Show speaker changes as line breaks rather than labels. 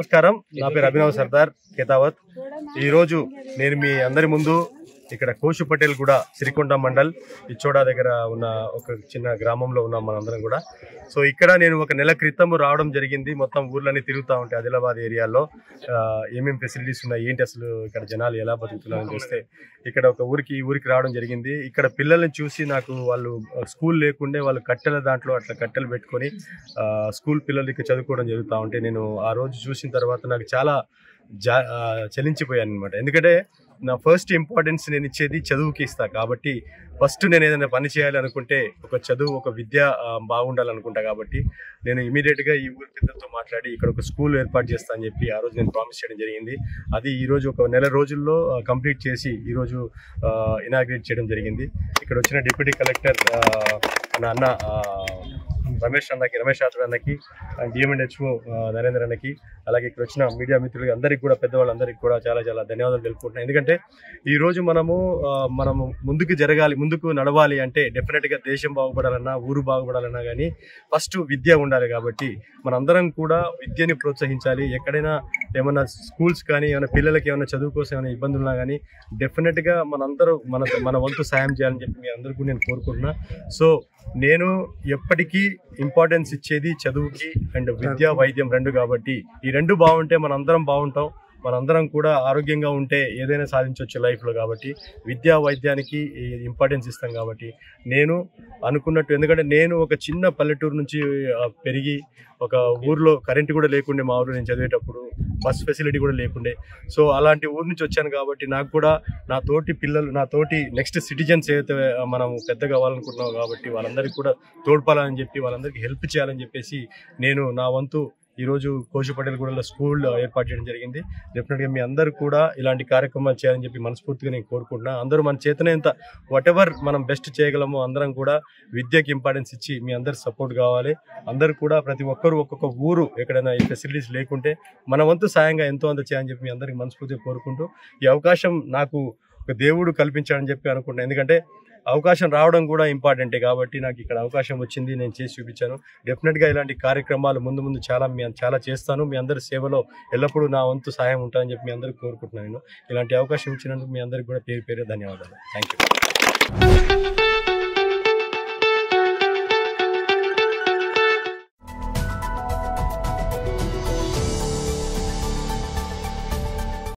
నమస్కారం, నా పేరు అభినవ్ సర్దార్ కేతావత్. ఈరోజు నేను మీ అందరి ముందు ఇక్కడ కోషు పటేల్ కూడా సిరికొండ మండల్ ఇచ్చోడా దగ్గర ఉన్న ఒక చిన్న గ్రామంలో ఉన్నాం మనందరం కూడా. సో ఇక్కడ నేను ఒక నెల క్రితం రావడం జరిగింది. మొత్తం ఊర్లన్నీ తిరుగుతూ ఉంటాయి ఆదిలాబాద్ ఏరియాలో ఏమేమి ఫెసిలిటీస్ ఉన్నాయి, ఏంటి అసలు ఇక్కడ జనాలు ఎలా బతుకుతున్నారని చూస్తే ఇక్కడ ఒక ఊరికి రావడం జరిగింది. ఇక్కడ పిల్లల్ని చూసి నాకు వాళ్ళు స్కూల్ లేకుండే వాళ్ళు కట్టెల దాంట్లో అట్లా కట్టెలు పెట్టుకొని స్కూల్ పిల్లలకి చదువుకోవడం జరుగుతూ ఉంటే నేను ఆ రోజు చూసిన తర్వాత నాకు చాలా చలించిపోయాను అనమాట. ఎందుకంటే నా ఫస్ట్ ఇంపార్టెన్స్ నేను ఇచ్చేది చదువుకి ఇస్తా కాబట్టి ఫస్ట్ నేను ఏదైనా పని చేయాలి అనుకుంటే ఒక చదువు, ఒక విద్య బాగుండాలనుకుంటా. కాబట్టి నేను ఇమీడియట్గా ఈ ఊరి పెద్దలతో మాట్లాడి ఇక్కడ ఒక స్కూల్ ఏర్పాటు చేస్తా అని చెప్పి ఆ రోజు నేను ప్రామిస్ చేయడం జరిగింది. అది ఈరోజు ఒక నెల రోజుల్లో కంప్లీట్ చేసి ఈరోజు ఇనాగ్రేట్ చేయడం జరిగింది. ఇక్కడ వచ్చిన డిప్యూటీ కలెక్టర్ నా అన్న రమేష్ రాథోడ్ అన్నకి, డిఎంఎన్హెచ్ఓ నరేంద్ర అన్నకి, అలాగే ఇక్కడ వచ్చిన మీడియా మిత్రులకి అందరికీ కూడా, పెద్దవాళ్ళందరికీ కూడా చాలా చాలా ధన్యవాదాలు తెలుపుకుంటున్నాను. ఎందుకంటే ఈరోజు మనము ముందుకు జరగాలి, ముందుకు నడవాలి అంటే డెఫినెట్గా దేశం బాగుపడాలన్నా, ఊరు బాగుపడాలన్నా కానీ ఫస్ట్ విద్య ఉండాలి. కాబట్టి మనందరం కూడా విద్యని ప్రోత్సహించాలి. ఎక్కడైనా ఏమైనా స్కూల్స్ కానీ ఏమైనా పిల్లలకి ఏమైనా చదువు కోసం ఏమైనా ఇబ్బందులు ఉన్నా కానీ డెఫినెట్గా మనందరూ మన వంతు సాయం చేయాలని చెప్పి మీ అందరికీ నేను కోరుకుంటున్నా. సో నేను ఎప్పటికీ ఇంపార్టెన్స్ ఇచ్చేది చదువుకి అండ్ విద్య, వైద్యం రెండు. కాబట్టి ఈ రెండు బాగుంటే మనందరం బాగుంటాం, మనందరం కూడా ఆరోగ్యంగా ఉంటే ఏదైనా సాధించవచ్చు లైఫ్లో. కాబట్టి విద్యా వైద్యానికి ఇంపార్టెన్స్ ఇస్తాం. కాబట్టి నేను అనుకున్నట్టు, ఎందుకంటే నేను ఒక చిన్న పల్లెటూరు నుంచి పెరిగి ఒక ఊర్లో కరెంటు కూడా లేకుండే, మా ఊరు నేను చదివేటప్పుడు బస్ ఫెసిలిటీ కూడా లేకుండే. సో అలాంటి ఊరు నుంచి వచ్చాను కాబట్టి నాకు కూడా నా తోటి పిల్లలు, నా తోటి నెక్స్ట్ సిటిజన్స్ ఏదైతే మనం పెద్దగా అవ్వాలనుకుంటున్నాం కాబట్టి వాళ్ళందరికీ కూడా తోడ్పాలని చెప్పి, వాళ్ళందరికీ హెల్ప్ చేయాలని చెప్పేసి నేను నా వంతు ఈరోజు కోషు పటేల్ కూడా స్కూల్ ఏర్పాటు చేయడం జరిగింది. డెఫినెట్గా మీ అందరూ కూడా ఇలాంటి కార్యక్రమాలు చేయాలని చెప్పి మనస్ఫూర్తిగా నేను కోరుకుంటున్నా. అందరూ మన చేతనేంత వాటెవర్ మనం బెస్ట్ చేయగలమో అందరం కూడా విద్యకి ఇంపార్టెన్స్ ఇచ్చి మీ అందరు సపోర్ట్ కావాలి. అందరూ కూడా ప్రతి ఒక్కరు ఒక్కొక్క ఊరు ఎక్కడైనా ఈ ఫెసిలిటీస్ లేకుంటే మన వంతు సాయంగా ఎంతో అంత చేయాలని చెప్పి మీ అందరికీ మనస్ఫూర్తిగా కోరుకుంటూ ఈ అవకాశం నాకు ఒక దేవుడు కల్పించాడని చెప్పి అనుకుంటున్నాను. ఎందుకంటే అవకాశం రావడం కూడా ఇంపార్టెంటే. కాబట్టి నాకు ఇక్కడ అవకాశం వచ్చింది, నేను చేసి చూపించాను. డెఫినెట్గా ఇలాంటి కార్యక్రమాలు ముందు చాలా చేస్తాను. మీ అందరి సేవలో ఎల్లప్పుడూ నా వంతు సహాయం ఉంటానని చెప్పి మీ అందరికీ కోరుకుంటున్నాను. ఇలాంటి అవకాశం ఇచ్చినందుకు మీ అందరికీ కూడా పేరు ధన్యవాదాలు. Thank you.